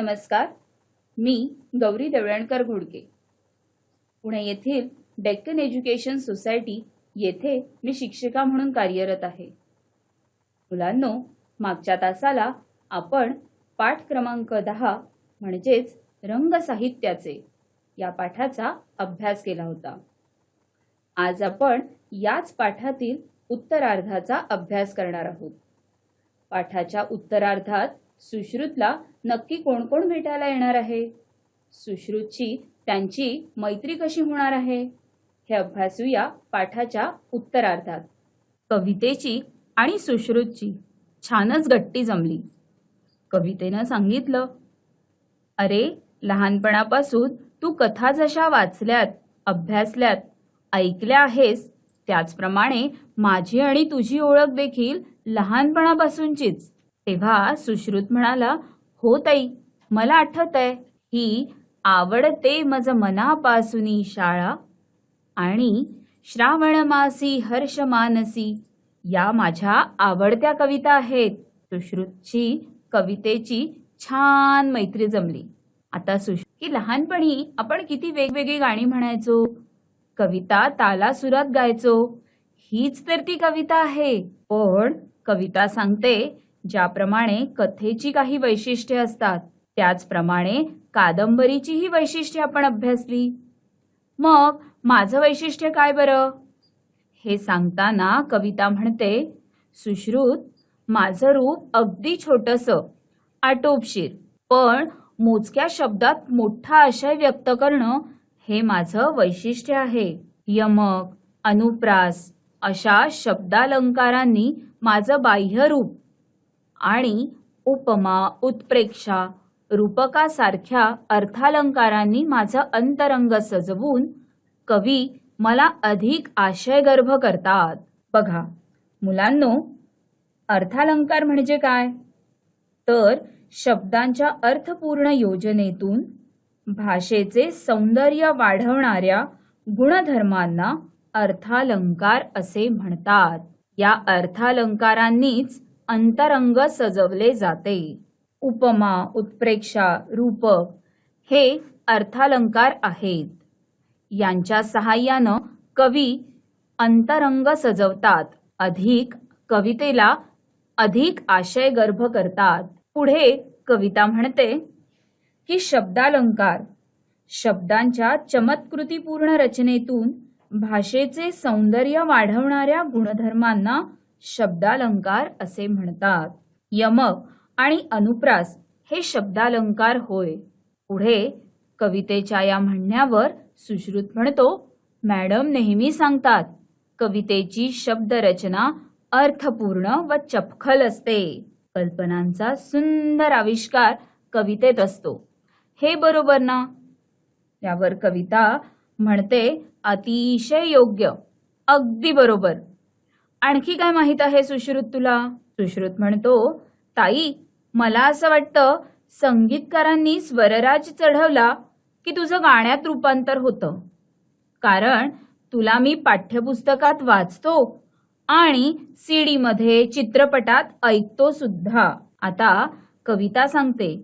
नमस्कार. मी गौरी देवळणकर घोडके. पुणे येथील Deccan education society येथे मी शिक्षिका म्हणून कार्यरत आहे. मुलांनो, मागच्या तासाला आपण पाठ क्रमांक 10 म्हणजेच रंगसाहित्याचे या पाठाचा अभ्यास केला होता. आज आपण याच पाठातील उत्तरार्धाचा अभ्यास करणार आहोत. पाठाच्या उत्तरार्धात सुश्रुतला नक्की कोण कोण भेटायला येणार आहे, सुश्रुतची त्यांची मैत्री कशी होणार आहे, हे अभ्यासूया पाठाच्या उत्तरार्धात. कवितेची आणि सुश्रुतची छानच गट्टी जमली. कवितेनं सांगितलं, अरे लहानपणापासून तू कथा जशा वाचल्यात, अभ्यासल्यात, ऐकल्या आहेस, त्याचप्रमाणे माझी आणि तुझी ओळख देखील लहानपणापासूनचीच. तेव्हा सुश्रुत म्हणाला, हो ताई, मला आठवतंय, ही आवडते मज मनापासूनी शाळा आणि श्रावण मासी हर्ष मानसी या माझ्या आवडत्या कविता आहेत. सुश्रुतची कवितेची छान मैत्री जमली. आता की लहानपणी आपण किती वेगवेगळी गाणी म्हणायचो, कविता तालासुरात गायचो. हीच तर ती कविता आहे. पण कविता सांगते, ज्याप्रमाणे कथेची काही वैशिष्ट्ये असतात त्याचप्रमाणे कादंबरीचीही वैशिष्ट्ये आपण अभ्यासली. मग माझं वैशिष्ट्य काय बरं? हे सांगताना कविता म्हणते, सुश्रुत, माझं रूप अगदी छोटंसं, आटोपशीर, पण मोजक्या शब्दात मोठा आशय व्यक्त करणं हे माझं वैशिष्ट्य आहे. यमक, अनुप्रास अशा शब्दालंकारांनी माझं बाह्यरूप आणि उपमा, उत्प्रेक्षा, रूपकासारख्या अर्थालंकारांनी माझं अंतरंग सजवून कवी मला अधिक आशयगर्भ करतात. बघा मुलांनो, अर्थालंकार म्हणजे काय? तर शब्दांच्या अर्थपूर्ण योजनेतून भाषेचे सौंदर्य वाढवणाऱ्या गुणधर्मांना अर्थालंकार असे म्हणतात. या अर्थालंकारांनीच अंतरंग सजवले जाते. उपमा, उत्प्रेक्षा, रूपक हे अर्थालंकार आहेत. यांच्या सहाय्यानं कवी अंतरंग सजवतात, अधिक कवितेला अधिक आशयगर्भ करतात. पुढे कविता म्हणते की शब्दालंकार शब्दांच्या चमत्कृतीपूर्ण रचनेतून भाषेचे सौंदर्य वाढवणाऱ्या गुणधर्मांना शब्दालंकार असे म्हणतात. यमक आणि अनुप्रास हे शब्दालंकार होय. पुढे कवितेच्या या म्हणण्यावर सुश्रुत म्हणतो, मॅडम नेहमी सांगतात, कवितेची शब्दरचना अर्थपूर्ण व चपखल असते. कल्पनांचा सुंदर आविष्कार कवितेत असतो. हे बरोबर ना? यावर कविता म्हणते, अतिशय योग्य, अगदी बरोबर. आणखी काय माहित आहे सुश्रुत तुला? सुश्रुत म्हणतो, ताई, मला असं वाटतं संगीतकारांनी स्वरराज चढवला की तुझं गाण्यात रूपांतर होतं. कारण तुला मी पाठ्यपुस्तकात वाचतो आणि CD मध्ये, चित्रपटात ऐकतो सुद्धा. आता कविता सांगते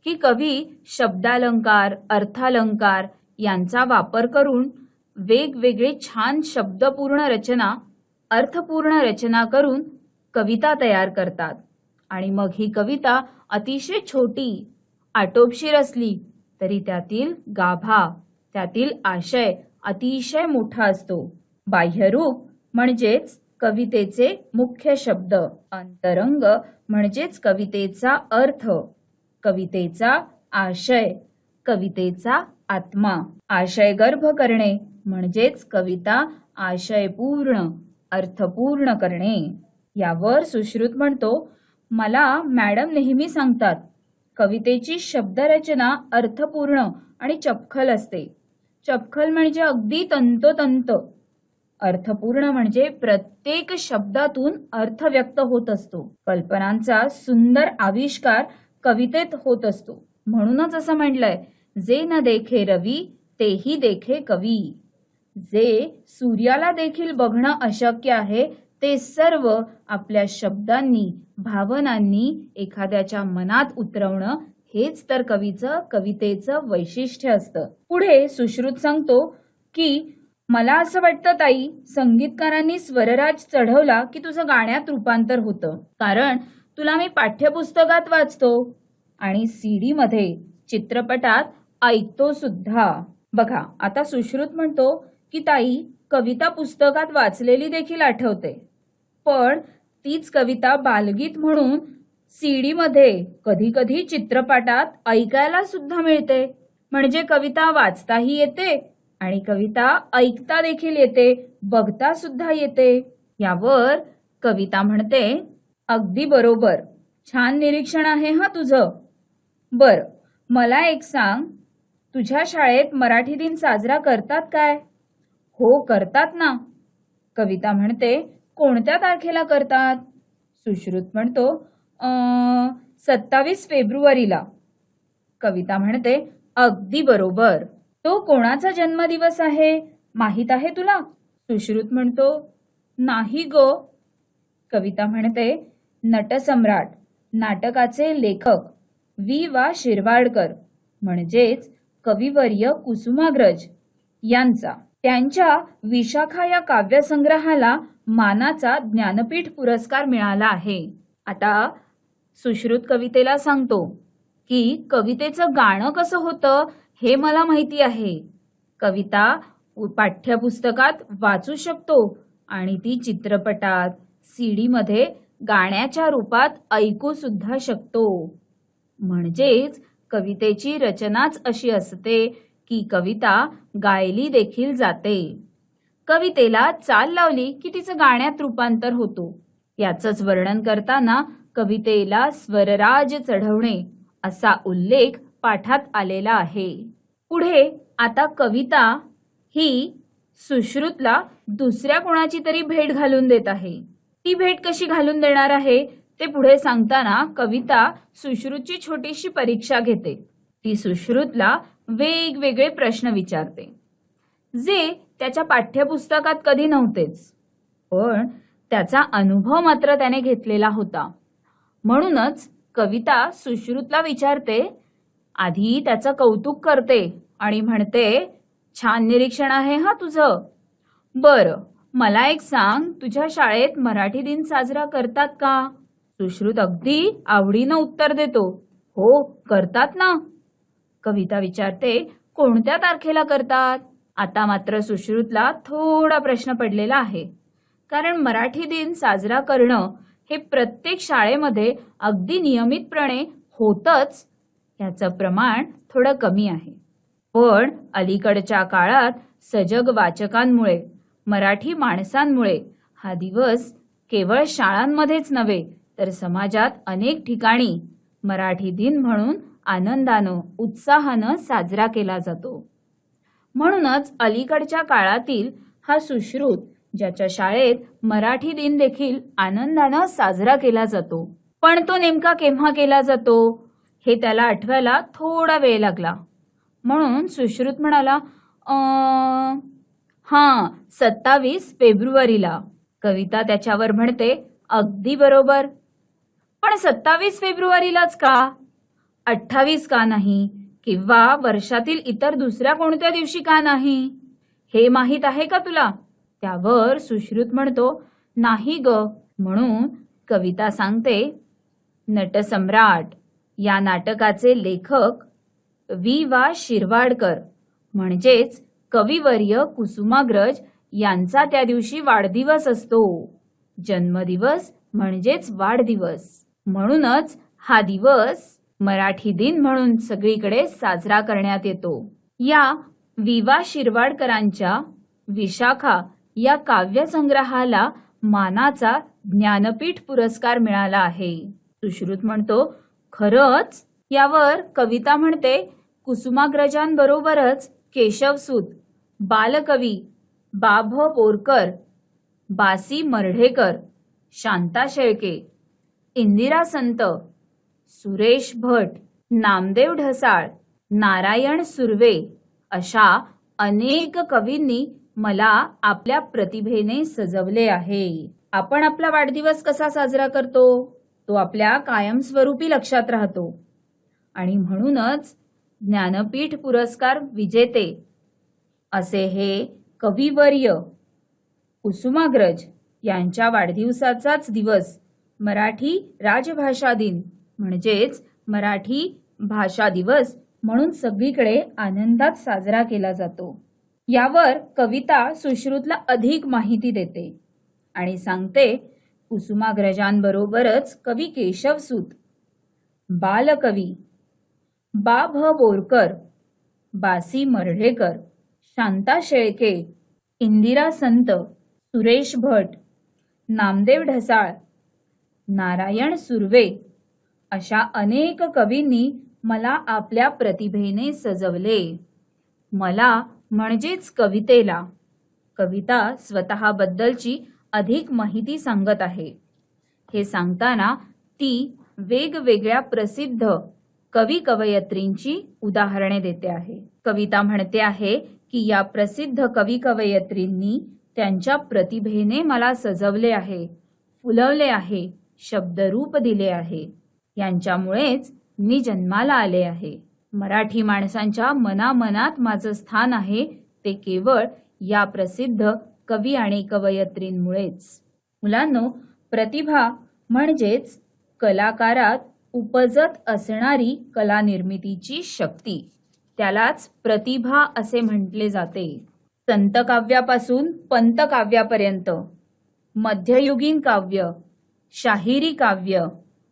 की कवी शब्दालंकार, अर्थालंकार यांचा वापर करून वेगवेगळे छान शब्दपूर्ण रचना, अर्थपूर्ण रचना करून कविता तयार करतात. आणि मग ही कविता अतिशय छोटी, आटोपशीर असली तरी त्यातील गाभा, त्यातील आशय अतिशय मोठा असतो. बाह्यरूप म्हणजेच कवितेचे मुख्य शब्द, अंतरंग म्हणजेच कवितेचा अर्थ, कवितेचा आशय, कवितेचा आत्मा. आशयगर्भ करणे म्हणजेच कविता आशयपूर्ण, अर्थपूर्ण करणे. यावर सुश्रुत म्हणतो, मला मॅडम नेहमी सांगतात, कवितेची शब्दरचना अर्थपूर्ण आणि चपखल असते. चपखल म्हणजे अगदी तंतोतंत, अर्थपूर्ण म्हणजे प्रत्येक शब्दातून अर्थ व्यक्त होत असतो. कल्पनांचा सुंदर आविष्कार कवितेत होत असतो. म्हणूनच असं म्हटलंय, जे न देखे रवी तेही देखे कवी. जे सूर्याला देखील बघणं अशक्य आहे ते सर्व आपल्या शब्दांनी, भावनांनी एखाद्याच्या मनात उतरवणं हेच तर कवितेचं वैशिष्ट्य असतं. पुढे सुश्रुत सांगतो की मला असं वाटतं ताई, संगीतकारांनी स्वरराज चढवला की तुझं गाण्यात रूपांतर होतं. कारण तुला मी पाठ्यपुस्तकात वाचतो आणि सीडी मध्ये, चित्रपटात ऐकतो सुद्धा. बघा, आता सुश्रुत म्हणतो की ताई, कविता पुस्तकात वाचलेली देखील आठवते, पण तीच कविता बालगीत म्हणून सीडी मध्ये, कधी कधी चित्रपटात ऐकायला सुद्धा मिळते. म्हणजे कविता वाचताही येते आणि कविता ऐकता देखील येते, बघता सुद्धा येते. यावर कविता म्हणते, अगदी बरोबर, छान निरीक्षण आहे हा तुझं. बर, मला एक सांग, तुझ्या शाळेत मराठी दिन साजरा करतात काय? हो, करतात ना. कविता म्हणते, कोणत्या तारखेला करतात? सुश्रुत म्हणतो, 27 फेब्रुवारीला. कविता म्हणते, अगदी बरोबर. तो कोणाचा जन्मदिवस आहे, माहित आहे तुला? सुश्रुत म्हणतो, नाही ग. कविता म्हणते, नटसम्राट नाटकाचे लेखक वा शिरवाडकर म्हणजेच कविवर्य कुसुमाग्रज यांचा, त्यांच्या विशाखा या काव्यसंग्रहाला मानाचा ज्ञानपीठ पुरस्कार मिळाला आहे. आता सुश्रुत कवितेला सांगतो की कवितेचं गाणं कसं होतं हे मला माहिती आहे. कविता पाठ्यपुस्तकात वाचू शकतो आणि ती चित्रपटात, सीडी मध्ये गाण्याच्या रूपात ऐकू सुद्धा शकतो. म्हणजेच कवितेची रचनाच अशी असते की कविता गायली देखील जाते. कवितेला चाल लावली की तिचं गाण्यात रूपांतर होतो. याचंच वर्णन करताना कवितेला स्वरराज चढवणे असा उल्लेख पाठात आलेला आहे. पुढे आता कविता ही सुश्रुतला दुसऱ्या कोणाची तरी भेट घालून देत आहे. ती भेट कशी घालून देणार आहे ते पुढे सांगताना कविता सुश्रुतची छोटीशी परीक्षा घेते. ती सुश्रुतला वेगवेगळे प्रश्न विचारते, जे त्याच्या पाठ्यपुस्तकात कधी नव्हतेच, पण त्याचा अनुभव मात्र त्याने घेतलेला होता. म्हणूनच कविता सुश्रुतला विचारते, आधी त्याचं कौतुक करते आणि म्हणते, छान निरीक्षण आहे हा तुझं. बरं, मला एक सांग, तुझ्या शाळेत मराठी दिन साजरा करतात का? सुश्रुत अगदी आवडीनं उत्तर देतो, हो, करतात ना. कविता विचारते, कोणत्या तारखेला करतात? आता मात्र सुश्रुतला थोडा प्रश्न पडलेला आहे, कारण मराठी दिन साजरा करणं हे प्रत्येक शाळेमध्ये अगदी नियमितपणे होतच, याचं प्रमाण थोडं कमी आहे. पण अलीकडच्या काळात सजग वाचकांमुळे, मराठी माणसांमुळे हा दिवस केवळ शाळांमध्येच नव्हे तर समाजात अनेक ठिकाणी मराठी दिन म्हणून आनंदानं, उत्साहानं साजरा केला जातो. म्हणूनच अलीकडच्या काळातील हा सुश्रुत, ज्याच्या शाळेत मराठी दिन देखील आनंदानं साजरा केला जातो, पण तो नेमका केव्हा केला जातो हे त्याला आठवायला थोडा वेळ लागला. म्हणून सुश्रुत म्हणाला, 27 फेब्रुवारीला. कविता त्याच्यावर म्हणते, अगदी बरोबर. पण 27 फेब्रुवारीलाच का? 28 का नाही? किंवा वर्षातील इतर दुसऱ्या कोणत्या दिवशी का नाही? हे माहीत आहे का तुला? त्यावर सुश्रुत म्हणतो, नाही ग. म्हणून कविता सांगते, नटसम्राट या नाटकाचे लेखक वा शिरवाडकर म्हणजेच कविवर्य कुसुमाग्रज यांचा त्या दिवशी वाढदिवस असतो. जन्मदिवस म्हणजेच वाढदिवस. म्हणूनच हा दिवस मराठी दिन म्हणून सगळीकडे साजरा करण्यात येतो. या वा शिरवाडकरांच्या विशाखा या काव्यसंग्रहाला मानाचा ज्ञानपीठ पुरस्कार मिळाला आहे. सुश्रुत म्हणतो, खरंच? यावर कविता म्हणते, कुसुमाग्रजांबरोबरच केशवसूत, बालकवी बाभ बोरकर, बासी मर्ढेकर, शांता शेळके, इंदिरा संत, सुरेश भट, नामदेव ढसाळ, नारायण सुर्वे अशा अनेक कवींनी मला आपल्या प्रतिभेने सजवले आहे. आपण आपला वाढदिवस कसा साजरा करतो तो आपल्या कायमस्वरूपी लक्षात राहतो. आणि म्हणूनच ज्ञानपीठ पुरस्कार विजेते असे हे कविवर्य कुसुमाग्रज यांच्या वाढदिवसाचाच दिवस मराठी राजभाषा दिन म्हणजेच मराठी भाषा दिवस म्हणून सगळीकडे आनंदात साजरा केला जातो. यावर कविता सुश्रुतला अधिक माहिती देते आणि सांगते कुसुमाग्रजांबरोबरच कवी केशवसूत, बालकवी बा भ बोरकर, बासी मर्ढेकर, शांता शेळके, इंदिरा संत, सुरेश भट, नामदेव ढसाळ, नारायण सुर्वे अशा अनेक कवींनी मला आपल्या प्रतिभेने सजवले. मला म्हणजेच कवितेला. कविता स्वतःबद्दलची अधिक माहिती सांगत आहे. हे सांगताना ती वेगवेगळ्या प्रसिद्ध कवी कवयित्रींची उदाहरणे देते आहे. कविता म्हणते आहे की या प्रसिद्ध कवी कवयित्रींनी त्यांच्या प्रतिभेने मला सजवले आहे, फुलवले आहे, शब्दरूप दिले आहे. यांच्यामुळेच मी जन्माला आले आहे. मराठी माणसांच्या मनामनात माझं स्थान आहे ते केवळ या प्रसिद्ध कवी आणि कवयित्रींमुळेच. मुलांनो, प्रतिभा म्हणजेच कलाकारात उपजत असणारी कला निर्मितीची शक्ती, त्यालाच प्रतिभा असे म्हटले जाते. संत काव्यापासून पंत काव्यापर्यंत, मध्ययुगीन काव्य, शाहिरी काव्य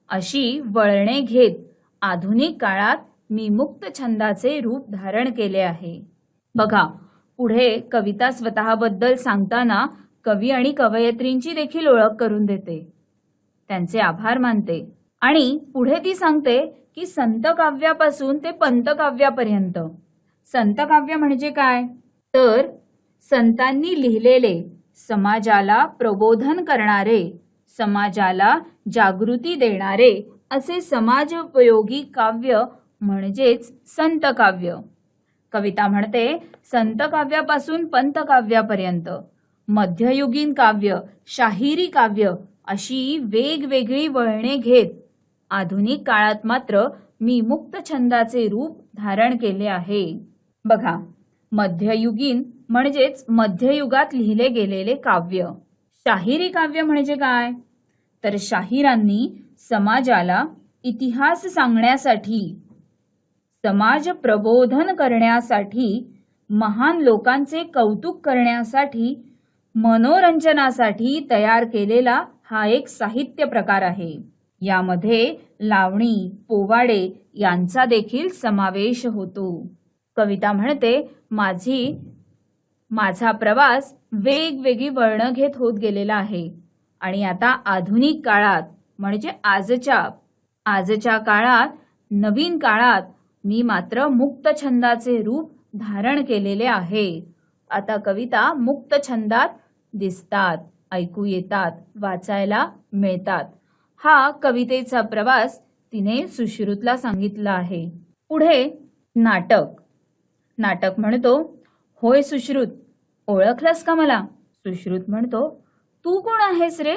अशी वळणे घेत आधुनिक काळात मी मुक्त छंदाचे रूप धारण केले आहे. बघा, पुढे कविता स्वतःबद्दल सांगताना कवी आणि कवयित्रींची देखील ओळख करून देते, त्यांचे आभार मानते आणि पुढे ती सांगते की संत काव्यापासून ते पंत काव्यापर्यंत. संत काव्य म्हणजे काय? तर संतांनी लिहिलेले, समाजाला प्रबोधन करणारे, समाजाला जागृती देणारे असे समाजोपयोगी काव्य म्हणजेच संत काव्य. कविता म्हणते संत काव्यापासून पंत काव्यापर्यंत, मध्ययुगीन काव्य, शाहिरी काव्य अशी वेगवेगळी वळणे घेत आधुनिक काळात मात्र मी मुक्त छंदाचे रूप धारण केले आहे. बघा, मध्ययुगीन म्हणजेच मध्ययुगात लिहिले गेलेले काव्य. शाहिरी काव्य म्हणजे काय? तर शाहिरांनी समाजाला इतिहास सांगण्यासाठी, समाज प्रबोधन करण्यासाठी, महान लोकांचे कौतुक करण्यासाठी, मनोरंजनासाठी तयार केलेला हा एक साहित्य प्रकार आहे. यामध्ये लावणी, पोवाडे यांचा देखील समावेश होतो. कविता म्हणते माझा प्रवास वेगवेगळी वळणं घेत होत गेलेला आहे आणि आता आधुनिक काळात म्हणजे आजच्या काळात, नवीन काळात मी मात्र मुक्त छंदाचे रूप धारण केलेले आहे. आता कविता मुक्त छंदात दिसतात, ऐकू येतात, वाचायला मिळतात. हा कवितेचा प्रवास तिने सुश्रुतला सांगितला आहे. पुढे नाटक म्हणतो, होय सुश्रुत, ओळखलंस का मला? सुश्रुत म्हणतो, तू कोण आहेस रे?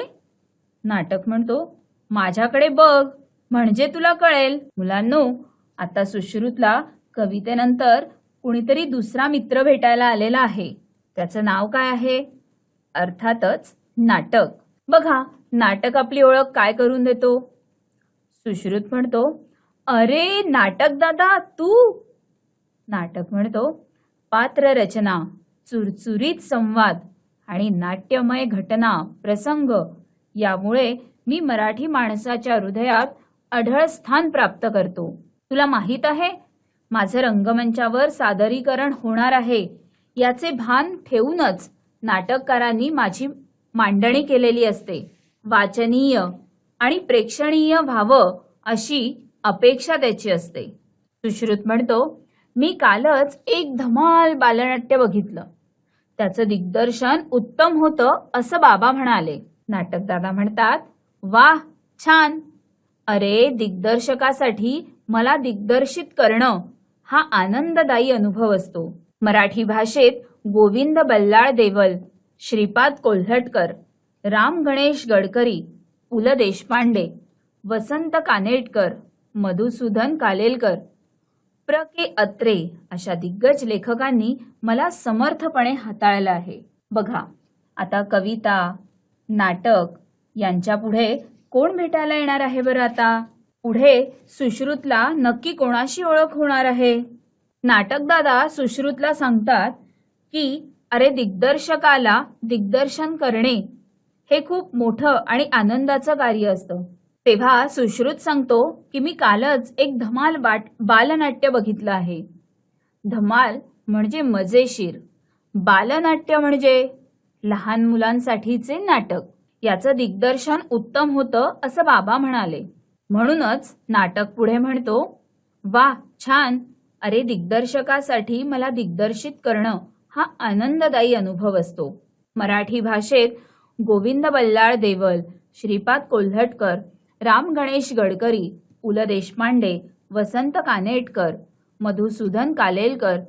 नाटक म्हणतो, माझ्याकडे बघ म्हणजे तुला कळेल. मुलांनो, आता सुश्रुतला कवितेनंतर कुणीतरी दुसरा मित्र भेटायला आलेला आहे. त्याचं नाव काय आहे? अर्थातच नाटक. बघा, नाटक आपली ओळख काय करून देतो? सुश्रुत म्हणतो, अरे नाटक दादा तू? नाटक म्हणतो, पात्र रचना, चुरचुरीत संवाद आणि नाट्यमय घटना, प्रसंग यामुळे मी मराठी माणसाच्या हृदयात अढळ स्थान प्राप्त करतो. तुला माहीत आहे, माझं रंगमंचावर सादरीकरण होणार आहे याचे भान ठेवूनच नाटककारांनी माझी मांडणी केलेली असते. वाचनीय आणि प्रेक्षणीय व्हावं अशी अपेक्षा त्याची असते. सुश्रुत म्हणतो, मी कालच एक धमाल बालनाट्य बघितलं. त्याचं दिग्दर्शन उत्तम होतं असं बाबा म्हणाले. नाटकदादा म्हणतात, वाह, छान. अरे, दिग्दर्शकासाठी मला दिग्दर्शित करणं हा आनंददायी अनुभव असतो. मराठी भाषेत गोविंद बल्लाळ देवल, श्रीपाद कोल्हटकर, राम गणेश गडकरी, पु ल देशपांडे, वसंत कानेटकर, मधुसूदन कालेलकर, प्र के अत्रे अशा दिग्गज लेखकांनी मला समर्थपणे हाताळलं आहे. बघा, आता कविता, नाटक यांच्या पुढे कोण भेटायला येणार आहे बरं? आता पुढे सुश्रुतला नक्की कोणाशी ओळख होणार आहे? नाटक दादा सुश्रुतला सांगतात की अरे, दिग्दर्शकाला दिग्दर्शन करणे हे खूप मोठं आणि आनंदाचं कार्य असतं. तेव्हा सुश्रुत सांगतो की मी कालच एक धमाल बालनाट्य बघितलं आहे. धमाल म्हणजे मजेशीर, बालनाट्य म्हणजे लहान मुलांसाठीचे नाटक. याचं दिग्दर्शन उत्तम होतं असं बाबा म्हणाले. म्हणूनच नाटक पुढे म्हणतो, वा छान, अरे दिग्दर्शकासाठी मला दिग्दर्शित करणं हा आनंददायी अनुभव असतो. मराठी भाषेत गोविंद बल्लाळ देवल, श्रीपाद कोल्हटकर, राम गणेश गडकरी, पु ल देशपांडे, वसंत कानेटकर, मधुसूदन कालेलकर,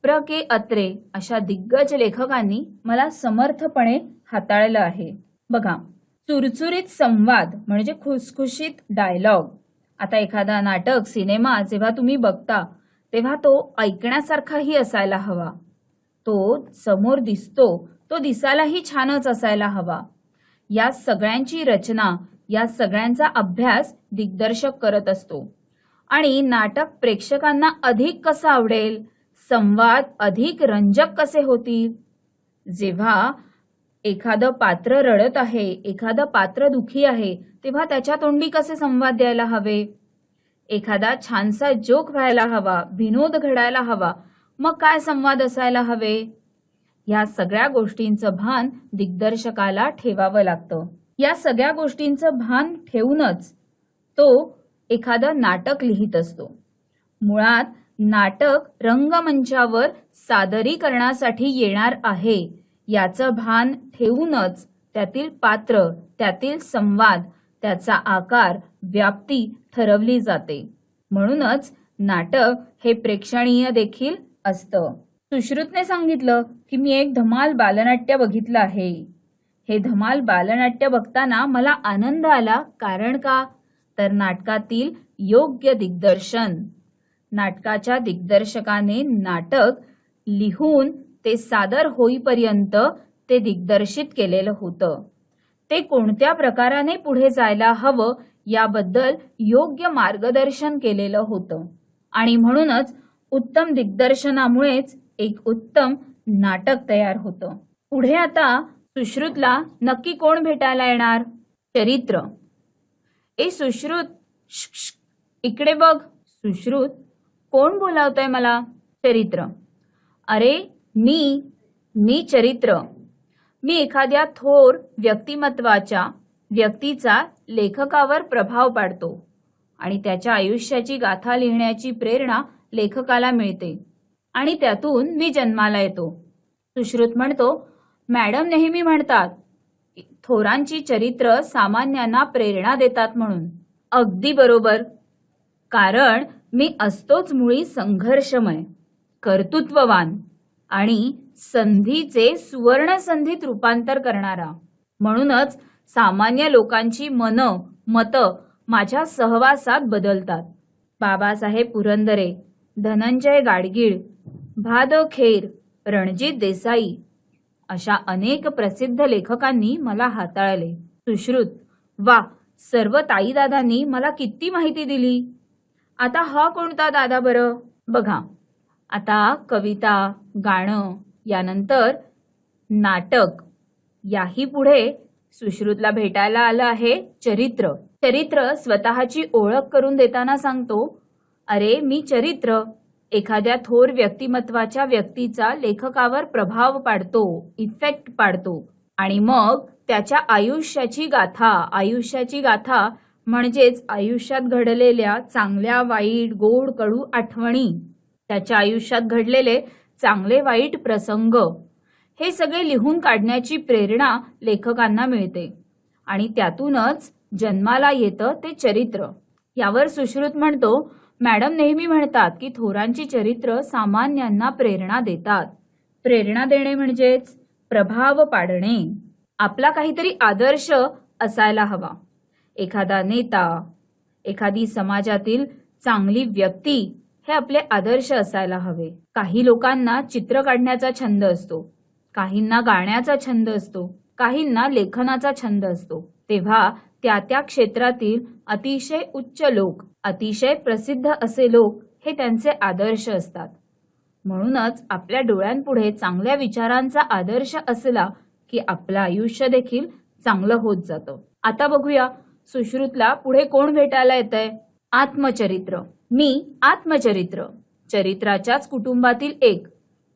प्र के अत्रे अशा दिग्गज लेखकांनी मला समर्थपणे हाताळलं आहे. बघा, चुरचुरीत संवाद म्हणजे खुसखुशीत डायलॉग. आता एखादा नाटक, सिनेमा जेव्हा तुम्ही बघता तेव्हा तो ऐकण्यासारखाही असायला हवा. तो समोर दिसतो, तो दिसायलाही छानच असायला हवा. या सगळ्यांची रचना, या सगळ्यांचा अभ्यास दिग्दर्शक करत असतो. आणि नाटक प्रेक्षकांना अधिक कसं आवडेल, संवाद अधिक रंजक कसे होतील? जेव्हा एखादं पात्र रडत आहे, एखादं पात्र दुखी आहे, तेव्हा त्याच्या तोंडी कसे संवाद द्यायला हवे? एखादा छानसा जोक व्हायला हवा, विनोद घडायला हवा, मग काय संवाद असायला हवे? या सगळ्या गोष्टींचं भान दिग्दर्शकाला ठेवावं लागतं. या सगळ्या गोष्टींचं भान ठेवूनच तो एखादं नाटक लिहित असतो. मुळात नाटक रंगमंचावर सादरीकरणासाठी येणार आहे याचं भान ठेवूनच त्यातील पात्र, त्यातील संवाद, त्याचा आकार, व्याप्ती ठरवली जाते. म्हणूनच नाटक हे प्रेक्षणीय देखील असतं. सुश्रुतने सांगितलं की मी एक धमाल बालनाट्य बघितलं आहे. हे धमाल बालनाट्य बघताना मला आनंद आला. कारण का? तर नाटकातील योग्य दिग्दर्शन. नाटकाच्या दिग्दर्शकाने नाटक लिहून ते सादर होईपर्यंत ते दिग्दर्शित केलेलं होतं. ते कोणत्या प्रकाराने पुढे जायला हवं याबद्दल योग्य मार्गदर्शन केलेलं होतं. आणि म्हणूनच उत्तम दिग्दर्शनामुळेच एक उत्तम नाटक तयार होतं. पुढे आता सुश्रुतला नक्की कोण भेटायला येणार? चरित्र. ए सुश्रुत, इकडे बघ. सुश्रुत, कोण बोलावतंय मला? चरित्र. अरे मी चरित्र. मी एखाद्या थोर व्यक्तिमत्वाच्या व्यक्तीचा लेखकावर प्रभाव पाडतो आणि त्याच्या आयुष्याची गाथा लिहिण्याची प्रेरणा लेखकाला मिळते आणि त्यातून मी जन्माला येतो. सुश्रुत म्हणतो, मॅडम नेहमी म्हणतात थोरांची चरित्र सामान्यांना प्रेरणा देतात म्हणून. अगदी बरोबर. कारण मी असतोच मुळी संघर्षमय, कर्तृत्ववान आणि संधीचे सुवर्ण संधीत रूपांतर करणारा. म्हणूनच सामान्य लोकांची मतं माझ्या सहवासात बदलतात. बाबासाहेब पुरंदरे, धनंजय गाडगीळ, भादो खेर, रणजित देसाई अशा अनेक प्रसिद्ध लेखकांनी मला हाताळले. सुश्रुत, वा, सर्व ताईदादांनी मला किती माहिती दिली. आता हा कोणता दादा बरं? बघा, आता कविता, गाणं, यानंतर नाटक, याही पुढे सुश्रुतला भेटायला आलं आहे चरित्र. चरित्र स्वतःची ओळख करून देताना सांगतो, अरे मी चरित्र. एखाद्या थोर व्यक्तिमत्वाच्या व्यक्तीचा लेखकावर प्रभाव पाडतो, इफेक्ट पाडतो आणि मग त्याच्या आयुष्याची गाथा म्हणजेच आयुष्यात घडलेल्या चांगल्या वाईट गोड कडू आठवणी, त्याच्या आयुष्यात घडलेले चांगले वाईट प्रसंग, हे सगळे लिहून काढण्याची प्रेरणा लेखकांना मिळते आणि त्यातूनच जन्माला येतं ते चरित्र. यावर सुश्रुत म्हणतो, मॅडम नेहमी म्हणतात की थोरांची चरित्र सामान्यांना प्रेरणा देतात. प्रेरणा देणे म्हणजेच प्रभाव पाडणे. आपला काहीतरी आदर्श असायला हवा. एखादा नेता, एखादी समाजातील चांगली व्यक्ती हे आपले आदर्श असायला हवे. काही लोकांना चित्र काढण्याचा छंद असतो, काहींना गाण्याचा छंद असतो, काहींना लेखनाचा छंद असतो. तेव्हा त्या त्या क्षेत्रातील अतिशय उच्च लोक, अतिशय प्रसिद्ध असे लोक हे त्यांचे आदर्श असतात. म्हणूनच आपल्या डोळ्यांपुढे चांगल्या विचारांचा आदर्श असला की आपलं आयुष्य देखील चांगलं होत जातं. आता बघूया सुश्रुतला पुढे कोण भेटायला येतंय. आत्मचरित्र. मी आत्मचरित्र, चरित्राच्याच कुटुंबातील एक.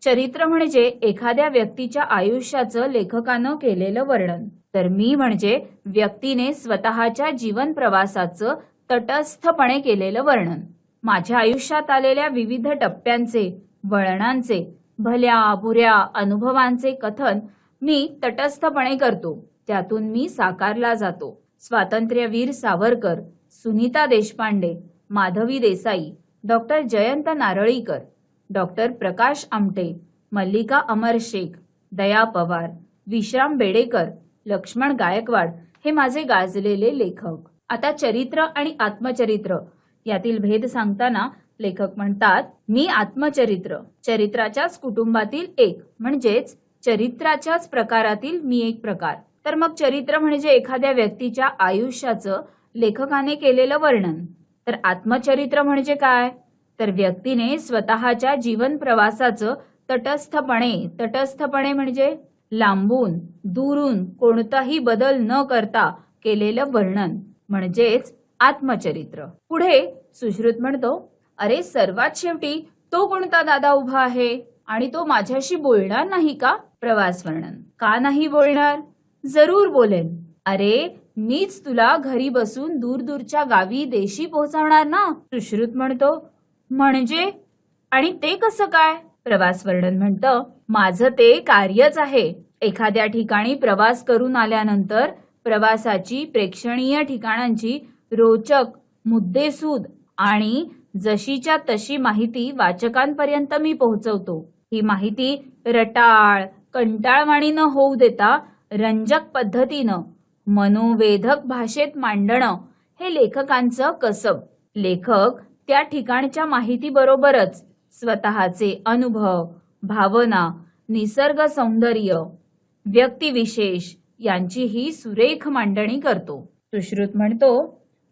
चरित्र म्हणजे एखाद्या व्यक्तीच्या आयुष्याचं लेखकानं केलेलं वर्णन. तर मी म्हणजे व्यक्तीने स्वतःच्या जीवन प्रवासाचं तटस्थपणे केलेलं वर्णन. माझ्या आयुष्यात आलेल्या विविध टप्प्यांचे, वळणांचे, भल्या बुऱ्या अनुभवांचे कथन मी तटस्थपणे करतो. त्यातून मी साकारला जातो. स्वातंत्र्यवीर सावरकर, सुनीता देशपांडे, माधवी देसाई, डॉक्टर जयंत नारळीकर, डॉक्टर प्रकाश आमटे, मल्लिका अमर शेख, दया पवार, विश्राम बेडेकर, लक्ष्मण गायकवाड हे माझे गाजलेले लेखक. आता चरित्र आणि आत्मचरित्र यातील भेद सांगताना लेखक म्हणतात, मी आत्मचरित्र, चरित्राच्याच कुटुंबातील एक, म्हणजेच चरित्राच्याच प्रकारातील मी एक प्रकार. तर मग चरित्र म्हणजे एखाद्या व्यक्तीच्या आयुष्याचं लेखकाने केलेलं वर्णन. तर आत्मचरित्र म्हणजे काय, तर व्यक्तीने स्वतःच्या जीवन प्रवासाचं तटस्थपणे म्हणजे लांबून दुरून कोणताही बदल न करता केलेलं वर्णन म्हणजेच आत्मचरित्र. पुढे सुश्रुत म्हणतो, अरे सर्वात शेवटी तो कोणता दादा उभा आहे आणि तो माझ्याशी बोलणार नाही का. प्रवास वर्णन. का नाही बोलणार, जरूर बोलेन. अरे मीच तुला घरी बसून दूरदूरच्या गावी देशी पोहोचवणार ना. सुश्रुत म्हणतो, म्हणजे आणि ते कसं काय. प्रवास वर्णन म्हणतं, माझं ते कार्यच आहे. एखाद्या ठिकाणी प्रवास करून आल्यानंतर प्रवासाची प्रेक्षणीय ठिकाणांची रोचक, मुद्देसूद आणि जशीच्या तशी माहिती वाचकांपर्यंत मी पोहोचवतो. ही माहिती रटाळ, कंटाळवाणी न होऊ देता रंजक पद्धतीनं मनोवेधक भाषेत मांडणं हे लेखकांचं कसब. लेखक त्या ठिकाणच्या माहितीबरोबरच स्वतःचे अनुभव, भावना, निसर्ग सौंदर्य, व्यक्तिविशेष यांचीही सुरेख मांडणी करतो. सुश्रुत म्हणतो,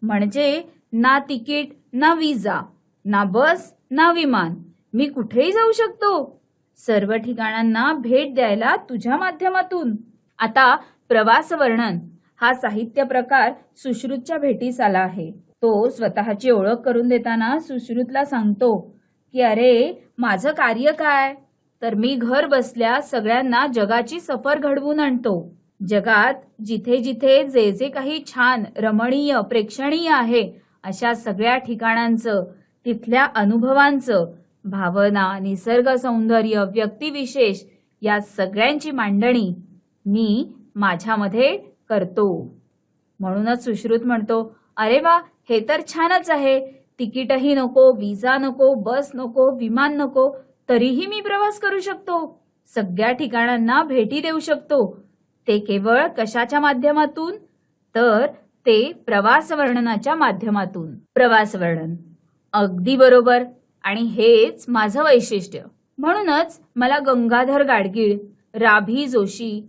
म्हणजे ना तिकीट, ना विजा, ना बस, ना विमान, मी कुठेही जाऊ शकतो सर्व ठिकाणांना भेट द्यायला तुझ्या माध्यमातून. आता प्रवास वर्णन हा साहित्य प्रकार सुश्रुतच्या भेटीस आला आहे. तो स्वतःची ओळख करून देताना सुश्रुतला सांगतो की अरे माझं कार्य काय, तर मी घर बसल्या सगळ्यांना जगाची सफर घडवून आणतो. जगात जिथे जिथे जे जे काही छान, रमणीय, प्रेक्षणीय आहे अशा सगळ्या ठिकाणांचं, तिथल्या अनुभवांचं, भावना, निसर्ग सौंदर्य, व्यक्तिविशेष या सगळ्यांची मांडणी मी माझ्यामध्ये करतो. म्हणूनच सुश्रुत म्हणतो, अरे वा हे तर छानच आहे. तिकीटही नको, विजा नको, बस नको, विमान नको, तरीही मी प्रवास करू शकतो. सगळ्या ठिकाणांना भेटी देऊ शकतो. ते केवळ कशाच्या माध्यमातून, तर ते प्रवास वर्णनाच्या माध्यमातून. प्रवास वर्णन. अगदी बरोबर, आणि हेच माझं वैशिष्ट्य. म्हणूनच मला गंगाधर गाडगीळ, राभी जोशी,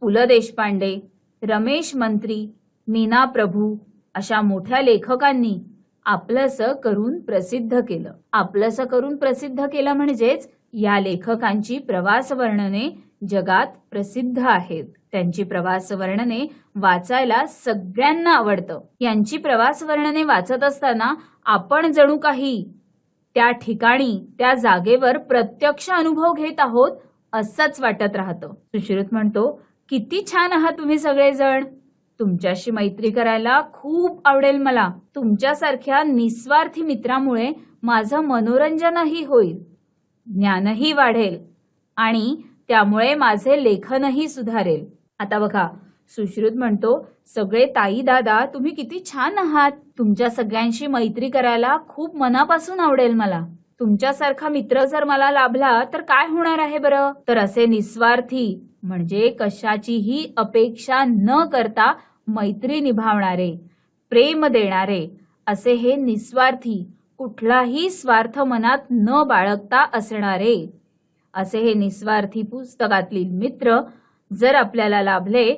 पु ल देशपांडे, रमेश मंत्री, मीना प्रभू अशा मोठ्या लेखकांनी आपलंसं करून प्रसिद्ध केलं. आपलंसं करून प्रसिद्ध केलं म्हणजेच या लेखकांची प्रवास वर्णने जगात प्रसिद्ध आहेत. त्यांची प्रवास वर्णने वाचायला सगळ्यांना आवडतं. यांची प्रवास वर्णने वाचत असताना आपण जणू काही त्या ठिकाणी, त्या जागेवर प्रत्यक्ष अनुभव घेत आहोत असंच वाटत राहतं. सुश्रुत म्हणतो, किती छान आहात तुम्ही सगळेजण. तुमच्याशी मैत्री करायला खूप आवडेल मला. तुमच्यासारख्या निस्वार्थी मित्रामुळे माझं मनोरंजनही होईल, ज्ञानही वाढेल आणि त्यामुळे माझे लेखनही सुधारेल. आता बघा सुश्रुत म्हणतो, सगळे ताई दादा तुम्ही किती छान आहात. तुमच्या सगळ्यांशी मैत्री करायला खूप मनापासून आवडेल मला. तुमच्यासारखा मित्र जर मला लाभला तर काय होणार आहे बरं. तर असे निस्वार्थी म्हणजे कशाचीही अपेक्षा न करता मैत्री निभावणारे, प्रेम देणारे असे हे निस्वार्थी, कुठलाही स्वार्थ मनात न बाळगता असणारे असे हे निस्वार्थी पुस्तकातील मित्र जर आपल्याला लाभले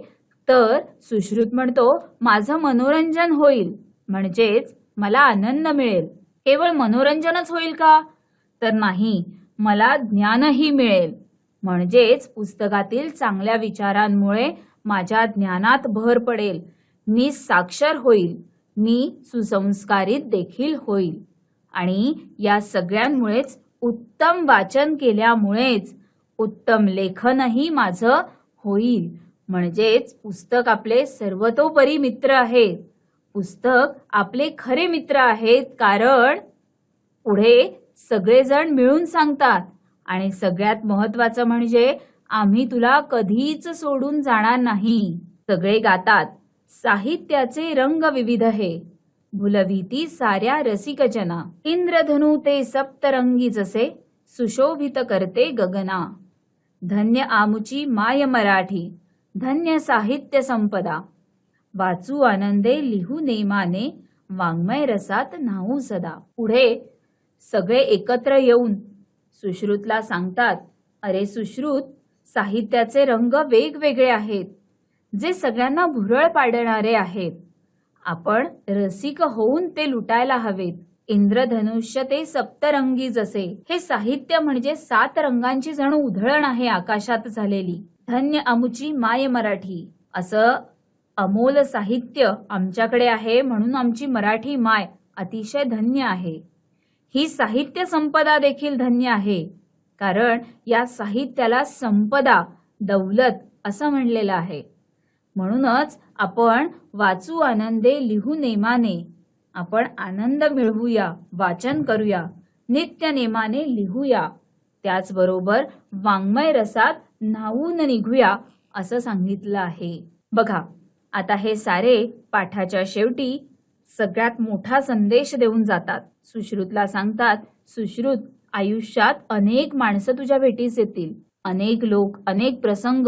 तर सुश्रुत म्हणतो, माझं मनोरंजन होईल, म्हणजेच मला आनंद मिळेल. केवळ मनोरंजनच होईल का? तर नाही, मला ज्ञानही मिळेल, म्हणजेच पुस्तकातील चांगल्या विचारांमुळे माझ्या ज्ञानात भर पडेल, मी साक्षर होईल, मी सुसंस्कारित देखील होईल. आणि या सगळ्यांमुळेच उत्तम वाचन केल्यामुळेच उत्तम लेखनही माझं होईल. म्हणजेच पुस्तक आपले सर्वतोपरी मित्र आहेत. पुस्तक आपले खरे मित्र आहेत, कारण पुढे सगळेजण मिळून सांगतात आणि सगळ्यात महत्वाचं म्हणजे आम्ही तुला कधीच सोडून जाणार नाही. सगळे गातात, साहित्याचे रंग विविध हे, भुलभीती साऱ्या रसिकजना, इंद्रधनु ते सप्तरंगी जसे, सुशोभित करते गगना. धन्य आमुची माय मराठी, धन्य साहित्य संपदा, वाचू आनंदे लिहू नेमाने, वाङ्मय रसात न्हाऊ सदा. पुढे सगळे एकत्र येऊन सुश्रुतला सांगतात, अरे सुश्रुत, साहित्याचे रंग वेगवेगळे आहेत, जे सगळ्यांना भुरळ पाडणारे आहेत. आपण रसिक होऊन ते लुटायला हवेत. इंद्रधनुष्य ते सप्तरंगी जसे, हे साहित्य म्हणजे 7 रंगांची जणू उधळण आहे आकाशात झालेली. धन्य आमुची माय मराठी, असं अमोल साहित्य आमच्याकडे आहे, म्हणून आमची मराठी माय अतिशय धन्य आहे. ही साहित्य संपदा देखील धन्य आहे, कारण या साहित्याला संपदा, दौलत असं म्हणलेलं आहे. म्हणूनच आपण वाचू आनंदे लिहू नेमाने, आपण आनंद मिळवूया, वाचन करूया, नित्य नेमाने लिहूया, त्याचबरोबर वाङ्मय रसात न्हावून निघूया असं सांगितलं आहे. बघा, आता हे सारे पाठाच्या शेवटी सगळ्यात मोठा संदेश देऊन जातात. सुश्रुतला सांगतात, सुश्रुत, आयुष्यात अनेक माणसं तुझ्या भेटीस येतील, अनेक लोक, अनेक प्रसंग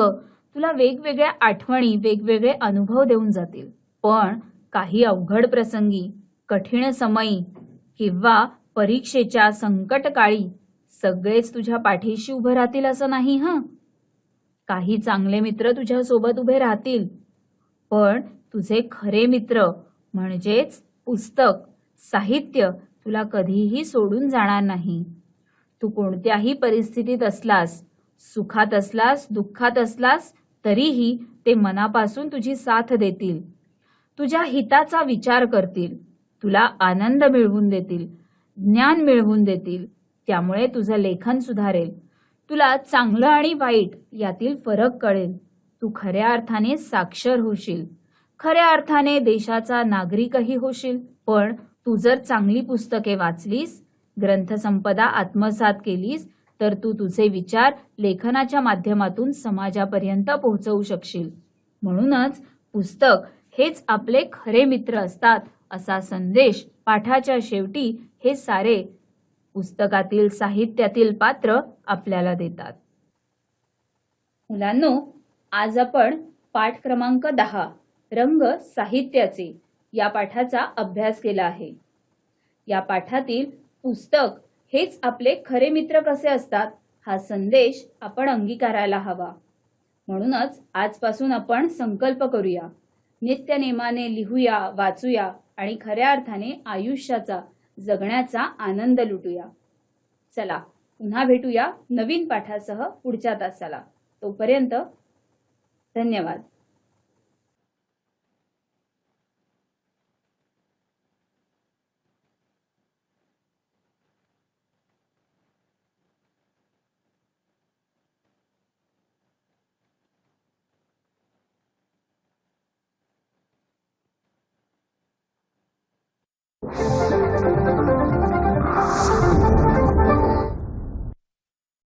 तुला वेगवेगळ्या आठवणी, वेगवेगळे अनुभव देऊन जातील. पण काही अवघड प्रसंगी, कठीण समयी किंवा परीक्षेच्या संकटकाळी सगळेच तुझ्या पाठीशी उभे राहतील असं नाही. काही चांगले मित्र तुझ्या सोबत उभे राहतील, पण तुझे खरे मित्र म्हणजेच पुस्तक, साहित्य तुला कधीही सोडून जाणार नाही. तू कोणत्याही परिस्थितीत असलास, सुखात असलास, दुःखात असलास, तरीही ते मनापासून तुझी साथ देतील, तुझ्या हिताचा विचार करतील, तुला आनंद मिळवून देतील, ज्ञान मिळवून देतील. त्यामुळे तुझं लेखन सुधारेल, तुला चांगलं आणि वाईट यातील फरक कळेल, तू खऱ्या अर्थाने साक्षर होशील, खऱ्या अर्थाने देशाचा नागरिकही होशील. पण तू जर चांगली पुस्तके वाचलीस, ग्रंथसंपदा आत्मसात केलीस, तर तू तुझे विचार लेखनाच्या माध्यमातून समाजापर्यंत पोहोचवू शकशील. म्हणूनच पुस्तक हेच आपले खरे मित्र असतात असा संदेश पाठाच्या शेवटी हे सारे पुस्तकातील, साहित्यातील पात्र आपल्याला देतात. मुलांनो, आज आपण पाठ क्रमांक 10 रंग साहित्याचे या पाठाचा अभ्यास केला आहे. या पाठातील पुस्तक हेच आपले खरे मित्र कसे असतात हा संदेश आपण अंगीकारायला हवा. म्हणूनच आजपासून आपण संकल्प करूया, नित्य नेमाने लिहूया, वाचूया आणि खऱ्या अर्थाने आयुष्याचा, जगण्याचा आनंद लुटूया. चला, पुन्हा भेटूया नवीन पाठासह पुढच्या तासाला. तोपर्यंत धन्यवाद.